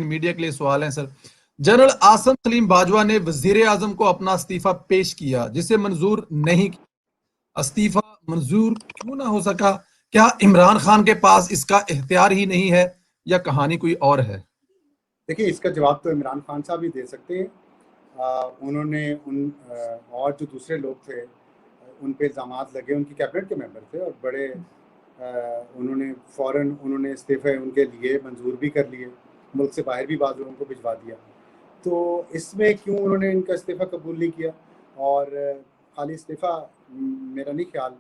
Media के लिए सवाल है सर। जनरल आसिम सलीम बाजवा ने वजीर आजम को अपना इस्तीफा पेश किया, जिसे मंजूर नहीं किया। इस्तीफा मंजूर क्यों ना हो सका? क्या इमरान खान के पास इसका इख्तियार ही नहीं है या कहानी कोई और है? देखिए, इसका जवाब तो इमरान खान साहब ही दे सकते हैं। उन्होंने और जो दूसरे लोग थे उन पे इल्ज़ामात लगे, उनकी कैबिनेट के मेंबर थे और बड़े उन्होंने फ़ौरन इस्तीफ़े उनके लिए मंजूर भी कर लिए, मुल्क से बाहर भी बाज़ लोगों को भिजवा दिया। तो इसमें क्यों उन्होंने इनका इस्तीफ़ा कबूल नहीं किया? और खाली इस्तीफ़ा मेरा नहीं ख्याल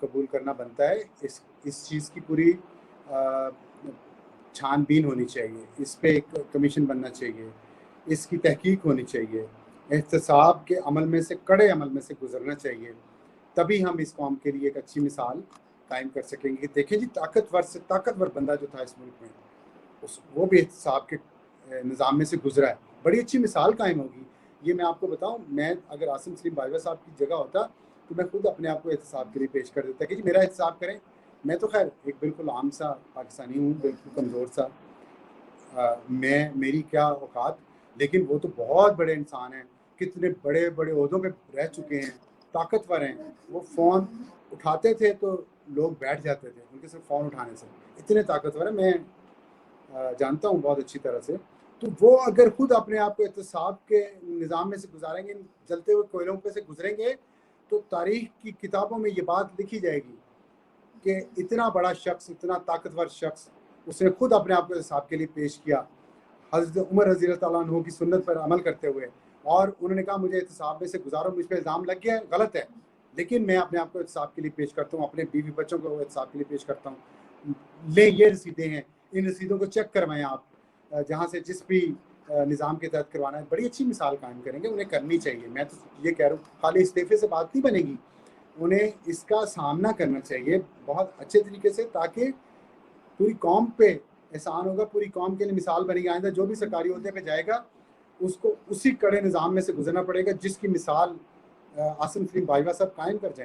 कबूल करना बनता है। इस चीज़ की पूरी छानबीन होनी चाहिए, इस पे एक कमीशन बनना चाहिए, इसकी तहकीक होनी चाहिए, एहतसाब के अमल में से, कड़े अमल में से गुजरना चाहिए, तभी हम इस कौम के लिए एक अच्छी मिसाल कायम कर सकेंगे कि देखें जी, ताकतवर से ताकतवर बंदा जो था इस मुल्क में, वो भी एहतसाब के निज़ाम में से गुजरा है, बड़ी अच्छी मिसाल कायम होगी। ये मैं आपको बताऊं, मैं अगर आसिम सलीम बाजवा साहब की जगह होता तो मैं खुद अपने आप को एहतसाब के लिए पेश कर देता कि जी मेरा एहतसाब करें। मैं तो खैर एक बिल्कुल आम सा पाकिस्तानी हूँ, बिल्कुल कमज़ोर सा, मेरी क्या औकात, लेकिन वो तो बहुत बड़े इंसान हैं, कितने बड़े बड़े ओहदों पे रह चुके हैं, ताकतवर हैं। वो फ़ोन उठाते थे तो लोग बैठ जाते थे उनके सिर्फ फ़ोन उठाने से, इतने ताकतवर है। मैं जानता हूँ बहुत अच्छी तरह से। तो वो अगर खुद अपने आप को एहतसाब के निज़ाम में से गुजारेंगे, जलते हुए कोयलों पे से गुजरेंगे, तो तारीख की किताबों में ये बात लिखी जाएगी कि इतना बड़ा शख्स, इतना ताकतवर शख्स, उसने खुद अपने आप को एहतसाब के लिए पेश किया, हज़रत उमर रज़ी अल्लाह तआला अन्हु की सुन्नत पर अमल करते हुए, और उन्होंने कहा मुझे एहतसाब में से गुजारो, मुझ पर इल्ज़ाम लग गया है, गलत है, लेकिन मैं अपने आप को एहतसाब के लिए पेश करता हूँ, अपने बीवी बच्चों को एहतसाब के लिए पेश करता हूँ। ले, ये रसीदें हैं, इन रसीदों को चेक करवाएं आप, जहाँ से जिस भी निज़ाम के तहत करवाना है, बड़ी अच्छी मिसाल कायम करेंगे। उन्हें करनी चाहिए। मैं तो ये कह रहा हूँ, खाली इस्तीफे से बात नहीं बनेगी, उन्हें इसका सामना करना चाहिए बहुत अच्छे तरीके से, ताकि पूरी कौम पे एहसान होगा, पूरी कौम के लिए मिसाल बनेगी। आइंदा जो भी सरकारी ओहदे पे जाएगा उसको उसी कड़े निज़ाम में से गुजरना पड़ेगा जिसकी मिसाल आसिम सलीम बाजवा साहब कायम कर जाएंगे।